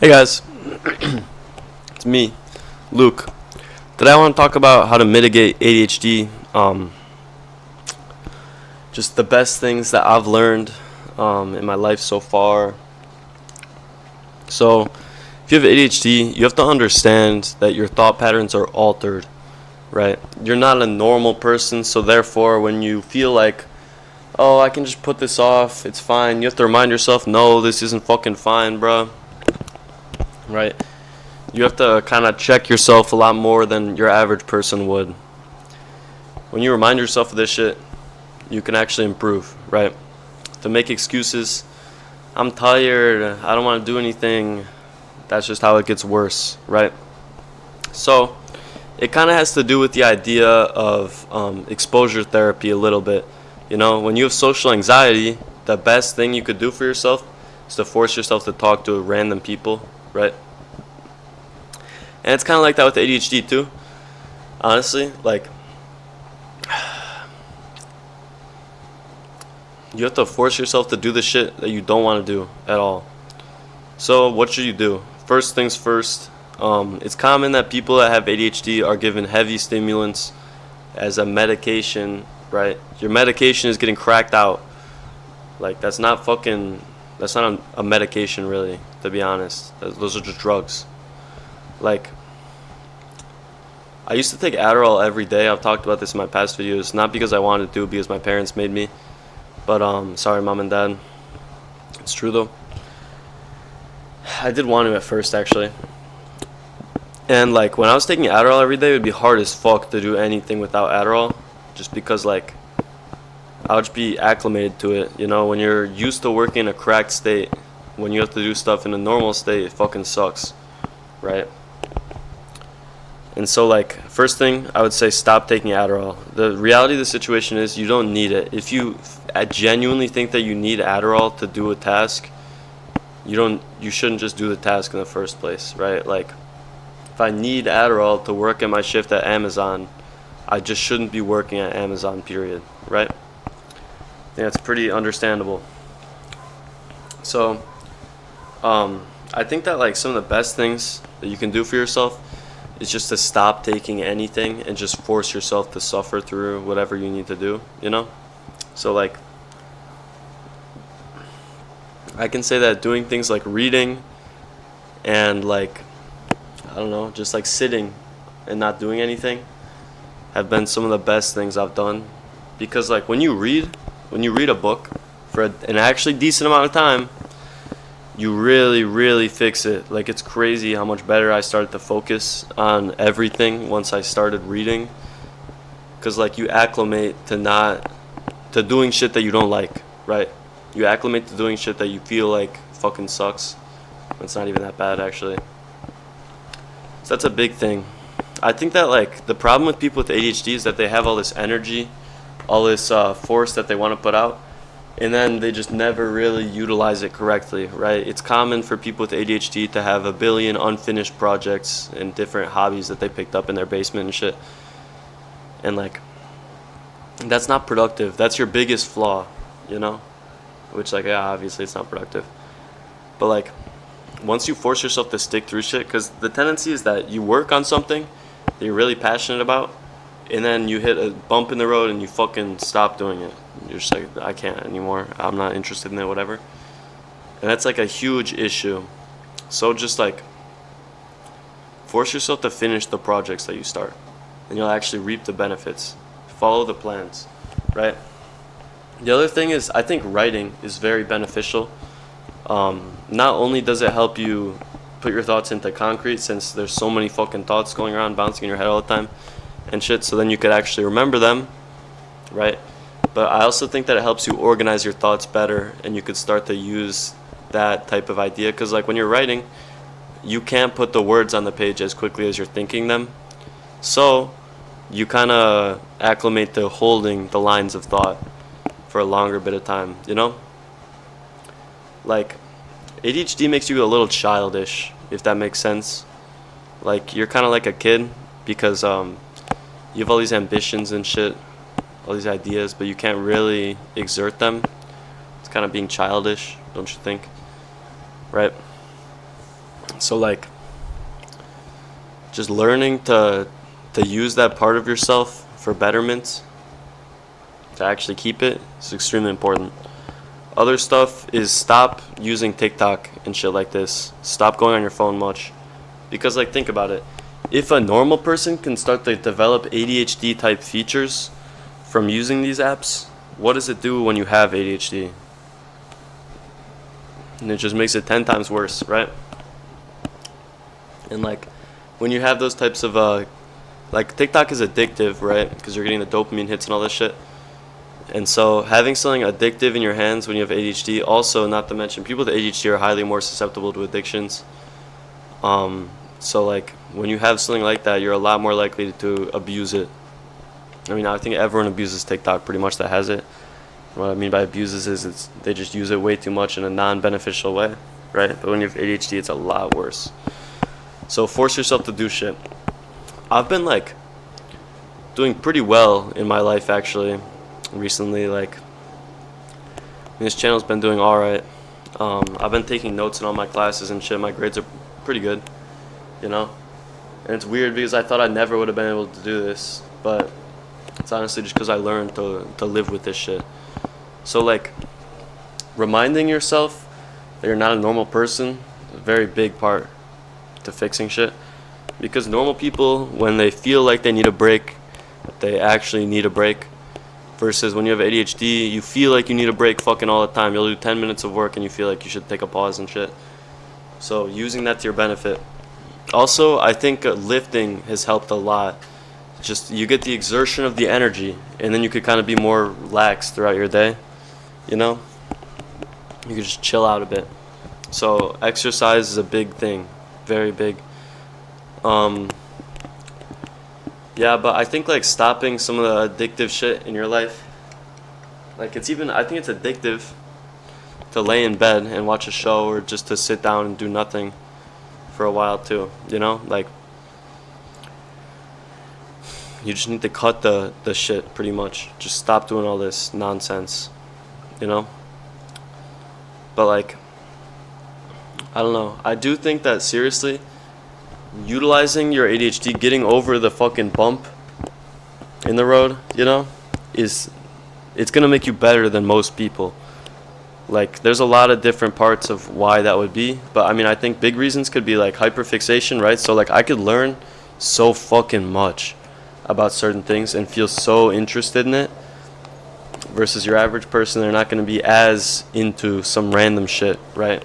Hey guys, it's me, Luke. Today I want to talk about how to mitigate ADHD. Just the best things that I've learned in my life so far. So, if you have ADHD, you have to understand that your thought patterns are altered, right? You're not a normal person, so therefore, when you feel like, oh, I can just put this off, it's fine, you have to remind yourself, no, this isn't fucking fine, bruh. Right? You have to kind of check yourself a lot more than your average person would. When you remind yourself of this shit, you can actually improve, right? To make excuses, I'm tired, I don't want to do anything, that's just how it gets worse, right? So, it kind of has to do with the idea of exposure therapy a little bit. You know, when you have social anxiety, the best thing you could do for yourself is to force yourself to talk to random people, right? And it's kind of like that with ADHD too. Honestly, like, you have to force yourself to do the shit that you don't want to do at all. So what should you do? First things first, it's common that people that have ADHD are given heavy stimulants as a medication, right? Your medication is getting cracked out. Like, that's not a medication really, to be honest. Those are just drugs. Like, I used to take Adderall every day. I've talked about this in my past videos, not because I wanted to, because my parents made me. But sorry, mom and dad. It's true though. I did want to at first, actually. And like, when I was taking Adderall every day, it would be hard as fuck to do anything without Adderall, just because like I would just be acclimated to it. You know, when you're used to working in a cracked state, when you have to do stuff in a normal state, it fucking sucks, right? And so, like, first thing, I would say stop taking Adderall. The reality of the situation is you don't need it. If you genuinely think that you need Adderall to do a task, you shouldn't just do the task in the first place, right? Like, if I need Adderall to work at my shift at Amazon, I just shouldn't be working at Amazon, period, right? I think that's pretty understandable. So, I think that, like, some of the best things that you can do for yourself is just to stop taking anything and just force yourself to suffer through whatever you need to do, you know? So, like, I can say that doing things like reading and, like, I don't know, just like sitting and not doing anything have been some of the best things I've done. Because, like, when you read a book for an actually decent amount of time, you really fix it. Like, it's crazy how much better I started to focus on everything once I started reading. Because, like, you acclimate to doing shit that you don't like, right? You acclimate to doing shit that you feel like fucking sucks. It's not even that bad, actually. So that's a big thing. I think that, like, the problem with people with ADHD is that they have all this energy, all this force that they want to put out, and then they just never really utilize it correctly, right? It's common for people with ADHD to have a billion unfinished projects and different hobbies that they picked up in their basement and shit. And, like, that's not productive. That's your biggest flaw, you know? Which, like, yeah, obviously it's not productive. But, like, once you force yourself to stick through shit, because the tendency is that you work on something that you're really passionate about, and then you hit a bump in the road and you fucking stop doing it. You're just like, I can't anymore. I'm not interested in it, whatever. And that's like a huge issue. So just like, force yourself to finish the projects that you start, and you'll actually reap the benefits. Follow the plans, right? The other thing is, I think writing is very beneficial. Not only does it help you put your thoughts into concrete, since there's so many fucking thoughts going around, bouncing in your head all the time and shit, so then you could actually remember them, right? But I also think that it helps you organize your thoughts better, and you could start to use that type of idea, because, like, when you're writing, you can't put the words on the page as quickly as you're thinking them, so you kind of acclimate to holding the lines of thought for a longer bit of time, you know? Like, ADHD makes you a little childish, if that makes sense. Like, you're kind of like a kid, because you have all these ambitions and shit, all these ideas, but you can't really exert them. It's kind of being childish, don't you think? Right? So like just learning to use that part of yourself for betterment, to actually keep it, is extremely important. Other stuff is stop using TikTok and shit like this. Stop going on your phone much. Because, like, think about it. If a normal person can start to develop ADHD type features from using these apps, what does it do when you have ADHD? And it just makes it 10 times worse, right? And, like, when you have those types of, like, TikTok is addictive, right? Because you're getting the dopamine hits and all this shit. And so having something addictive in your hands when you have ADHD, also not to mention people with ADHD are highly more susceptible to addictions. So like when you have something like that, you're a lot more likely to abuse it. I mean, I think everyone abuses TikTok pretty much that has it. What I mean by abuses is they just use it way too much in a non-beneficial way, right? But when you have ADHD, it's a lot worse. So force yourself to do shit. I've been like doing pretty well in my life actually. Recently, like, this channel's been doing alright. I've been taking notes in all my classes and shit. My grades are pretty good, you know? And it's weird because I thought I never would have been able to do this, but it's honestly just because I learned to live with this shit. So, like, reminding yourself that you're not a normal person is a very big part to fixing shit. Because normal people, when they feel like they need a break, they actually need a break. Versus when you have ADHD, you feel like you need a break fucking all the time. You'll do 10 minutes of work and you feel like you should take a pause and shit. So using that to your benefit. Also, I think lifting has helped a lot. Just you get the exertion of the energy and then you could kind of be more relaxed throughout your day. You know? You could just chill out a bit. So exercise is a big thing. Very big. Yeah, but I think like stopping some of the addictive shit in your life, like I think it's addictive to lay in bed and watch a show or just to sit down and do nothing for a while too, you know? Like you just need to cut the shit pretty much. Just stop doing all this nonsense, you know? But like, I don't know. I do think that seriously, utilizing your ADHD, getting over the fucking bump in the road, you know, it's gonna make you better than most people. Like, there's a lot of different parts of why that would be, but I mean, I think big reasons could be like hyperfixation, right? So like, I could learn so fucking much about certain things and feel so interested in it, versus your average person, they're not gonna be as into some random shit, right?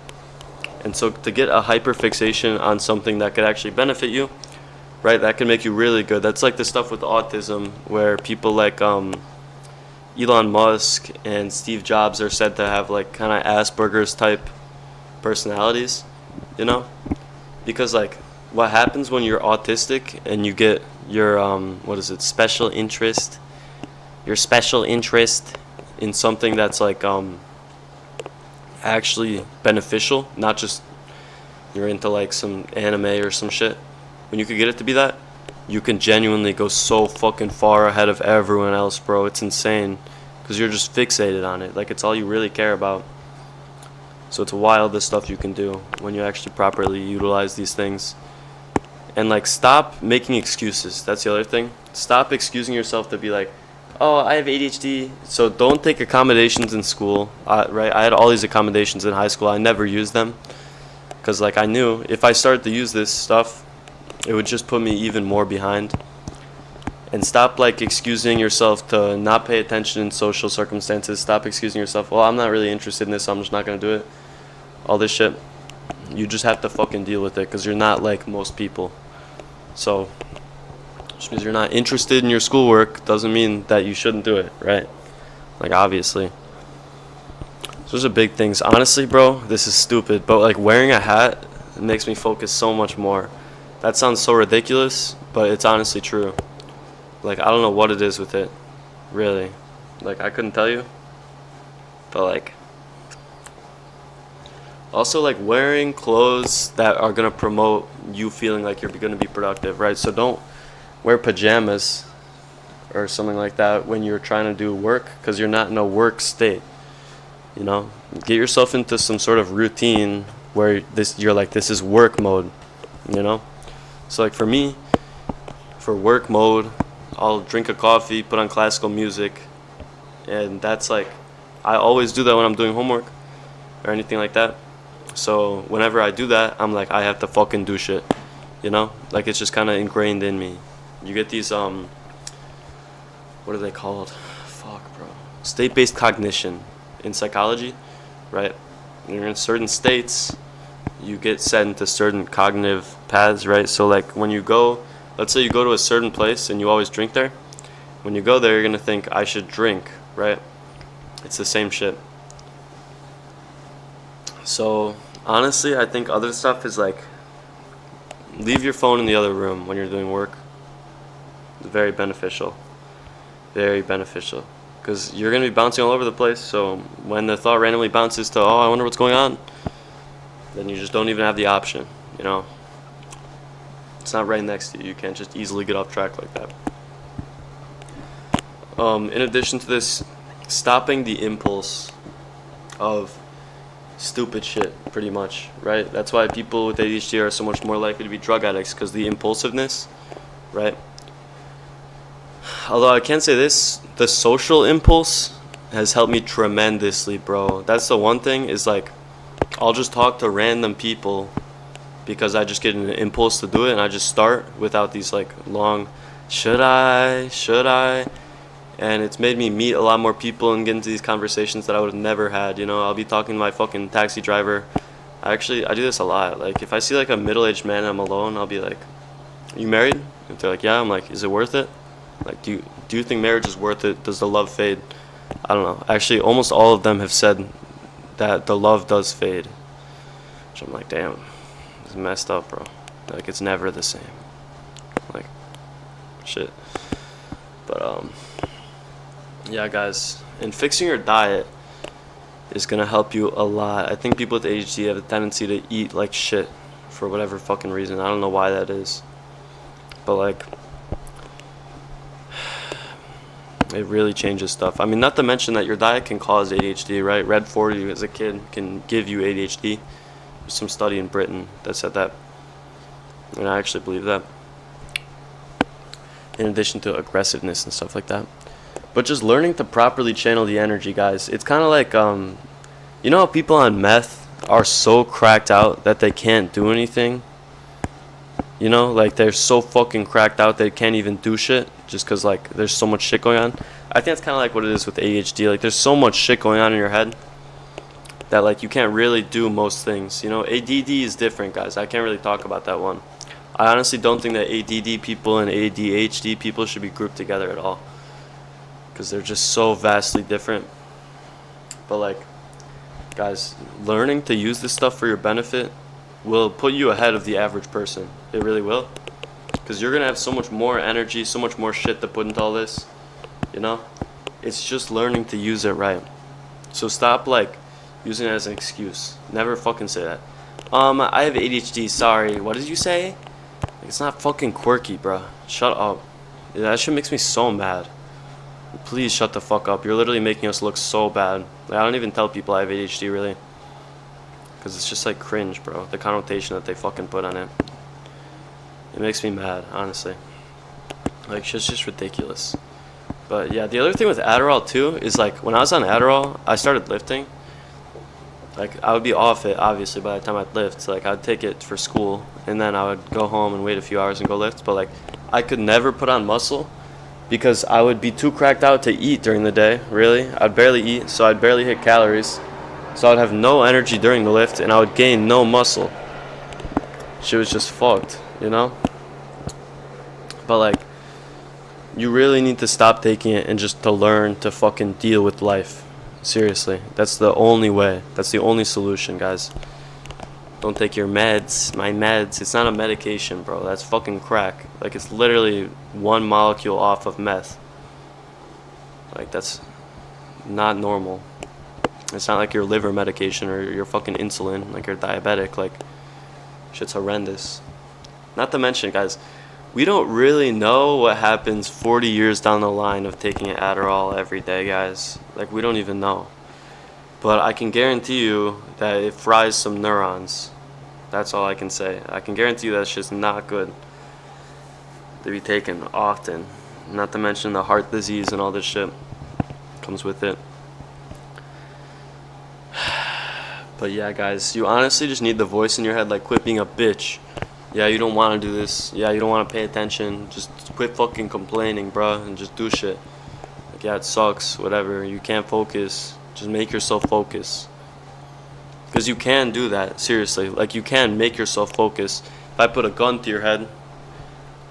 And so to get a hyperfixation on something that could actually benefit you, right, that can make you really good. That's like the stuff with autism where people like Elon Musk and Steve Jobs are said to have like kind of Asperger's type personalities, you know? Because like what happens when you're autistic and you get your special interest, your special interest in something that's like actually beneficial, not just you're into like some anime or some shit. When you could get it to be that, you can genuinely go so fucking far ahead of everyone else, bro. It's insane because you're just fixated on it. Like, it's all you really care about. So it's wild the stuff you can do when you actually properly utilize these things. And like, stop making excuses. That's the other thing. Stop excusing yourself to be like, oh, I have ADHD, so don't take accommodations in school, right? I had all these accommodations in high school. I never used them because, like, I knew if I started to use this stuff, it would just put me even more behind. And stop, like, excusing yourself to not pay attention in social circumstances. Stop excusing yourself, well, I'm not really interested in this, so I'm just not going to do it. All this shit. You just have to fucking deal with it because you're not like most people. So just because you're not interested in your schoolwork doesn't mean that you shouldn't do it, right? Like, obviously. So those are big things. Honestly, bro, this is stupid, but like wearing a hat makes me focus so much more. That sounds so ridiculous, but it's honestly true. Like, I don't know what it is with it, really. Like, I couldn't tell you. But like, also like wearing clothes that are gonna promote you feeling like you're gonna be productive, right? So don't wear pajamas or something like that when you're trying to do work because you're not in a work state, you know? Get yourself into some sort of routine where you're like, this is work mode, you know. So like for me, for work mode, I'll drink a coffee, put on classical music, and that's like, I always do that when I'm doing homework or anything like that. So whenever I do that, I'm like, I have to fucking do shit, you know? Like it's just kind of ingrained in me. You get these what are they called? Fuck, bro. State-based cognition in psychology, right? When you're in certain states, you get set into certain cognitive paths, right? So like when you go, let's say you go to a certain place and you always drink there. When you go there, you're gonna think, I should drink, right? It's the same shit. So honestly, I think other stuff is like, leave your phone in the other room when you're doing work. It's very beneficial. Very beneficial. Because you're going to be bouncing all over the place. So when the thought randomly bounces to, oh, I wonder what's going on, then you just don't even have the option, you know. It's not right next to you. You can't just easily get off track like that. In addition to this, stopping the impulse of stupid shit, pretty much, right? That's why people with ADHD are so much more likely to be drug addicts, because the impulsiveness, right? Although I can say this, the social impulse has helped me tremendously, bro. That's the one thing, is like, I'll just talk to random people because I just get an impulse to do it, and I just start without these like long, should I? And it's made me meet a lot more people and get into these conversations that I would have never had, you know. I'll be talking to my fucking taxi driver. I do this a lot. Like, if I see like a middle-aged man and I'm alone, I'll be like, are you married? If they're like, yeah, I'm like, is it worth it? Like, do you think marriage is worth it? Does the love fade? I don't know. Actually, almost all of them have said that the love does fade. Which I'm like, damn, it's messed up, bro. Like, it's never the same. Like, shit. But, yeah, guys, and fixing your diet is going to help you a lot. I think people with ADHD have a tendency to eat like shit for whatever fucking reason. I don't know why that is. But, like, it really changes stuff. I mean, not to mention that your diet can cause ADHD, right? Red 40 as a kid can give you ADHD. There's some study in Britain that said that. And I actually believe that. In addition to aggressiveness and stuff like that. But just learning to properly channel the energy, guys. It's kind of like, you know how people on meth are so cracked out that they can't do anything? You know, like they're so fucking cracked out they can't even do shit just because, like, there's so much shit going on. I think that's kind of like what it is with ADHD. Like, there's so much shit going on in your head that, like, you can't really do most things. You know, ADD is different, guys. I can't really talk about that one. I honestly don't think that ADD people and ADHD people should be grouped together at all, because they're just so vastly different. But, like, guys, learning to use this stuff for your benefit will put you ahead of the average person. It really will. Because you're going to have so much more energy, so much more shit to put into all this, you know? It's just learning to use it right. So stop, like, using it as an excuse. Never fucking say that. I have ADHD, sorry. What did you say? Like, it's not fucking quirky, bro. Shut up. That shit makes me so mad. Please shut the fuck up. You're literally making us look so bad. Like, I don't even tell people I have ADHD, really. Because it's just, like, cringe, bro. The connotation that they fucking put on it. It makes me mad, honestly. Like, shit's just ridiculous. But, yeah, the other thing with Adderall, too, is, like, when I was on Adderall, I started lifting. Like, I would be off it, obviously, by the time I'd lift. So, like, I'd take it for school, and then I would go home and wait a few hours and go lift. But, like, I could never put on muscle because I would be too cracked out to eat during the day, really. I'd barely eat, so I'd barely hit calories. So I'd have no energy during the lift, and I would gain no muscle. Shit was just fucked, you know? But, like, you really need to stop taking it and just to learn to fucking deal with life. Seriously. That's the only way. That's the only solution, guys. Don't take your meds. My meds. It's not a medication, bro. That's fucking crack. Like, it's literally one molecule off of meth. Like, that's not normal. It's not like your liver medication or your fucking insulin, like you're diabetic. Like, shit's horrendous. Not to mention, guys, we don't really know what happens 40 years down the line of taking an Adderall every day, guys. Like, we don't even know. But I can guarantee you that it fries some neurons. That's all I can say. I can guarantee you that shit's not good to be taken often. Not to mention the heart disease and all this shit comes with it. But yeah, guys, you honestly just need the voice in your head like, quit being a bitch. Yeah, you don't want to do this. Yeah, you don't want to pay attention. Just quit fucking complaining, bruh, and just do shit. Like, yeah, it sucks, whatever. You can't focus. Just make yourself focus. Because you can do that, seriously. Like, you can make yourself focus. If I put a gun to your head,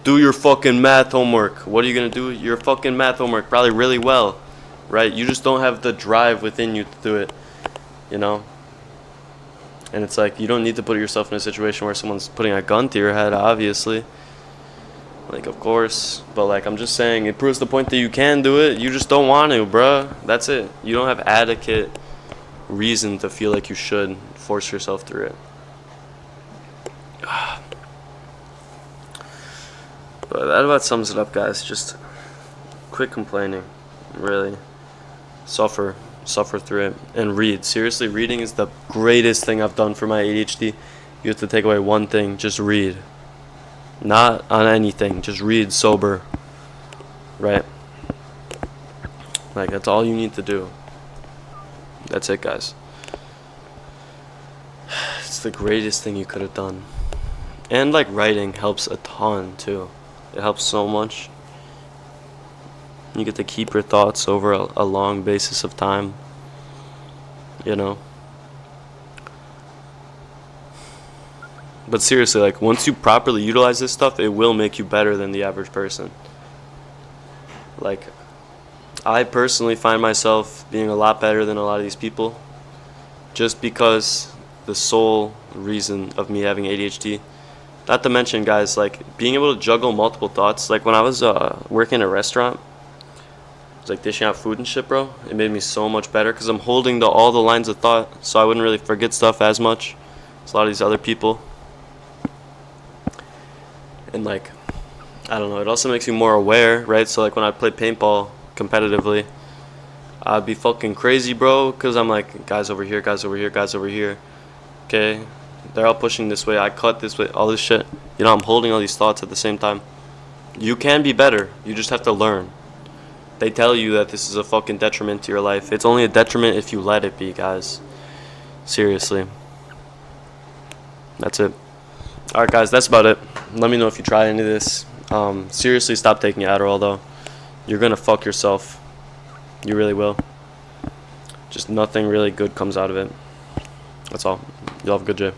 do your fucking math homework. What are you going to do? Your fucking math homework probably really well, right? You just don't have the drive within you to do it, you know? And it's like, you don't need to put yourself in a situation where someone's putting a gun to your head, obviously. Like, of course. But, like, I'm just saying, it proves the point that you can do it. You just don't want to, bruh. That's it. You don't have adequate reason to feel like you should force yourself through it. But that about sums it up, guys. Just quit complaining. Really. Suffer through it, and read. Seriously, reading is the greatest thing I've done for my ADHD. You have to take away one thing: just read. Not on anything, just read sober, right? Like, that's all you need to do. That's it, guys. It's the greatest thing you could have done. And like, writing helps a ton too. It helps so much. You get to keep your thoughts over a long basis of time, you know. But seriously, like, once you properly utilize this stuff, it will make you better than the average person. Like, I personally find myself being a lot better than a lot of these people, just because the sole reason of me having ADHD. Not to mention, guys, like, being able to juggle multiple thoughts. Like, when I was working in a restaurant, like dishing out food and shit, bro, it made me so much better because I'm holding all the lines of thought, so I wouldn't really forget stuff as much as a lot of these other people. And like, I don't know, it also makes you more aware, right? So like, when I play paintball competitively, I'd be fucking crazy, bro, because I'm like, guys over here, guys over here, guys over here. Okay, they're all pushing this way, I cut this way, all this shit. You know, I'm holding all these thoughts at the same time. You can be better, you just have to learn. They tell you that this is a fucking detriment to your life. It's only a detriment if you let it be, guys. Seriously. That's it. Alright, guys, that's about it. Let me know if you try any of this. Seriously, stop taking Adderall, though. You're gonna fuck yourself. You really will. Just nothing really good comes out of it. That's all. Y'all have a good day.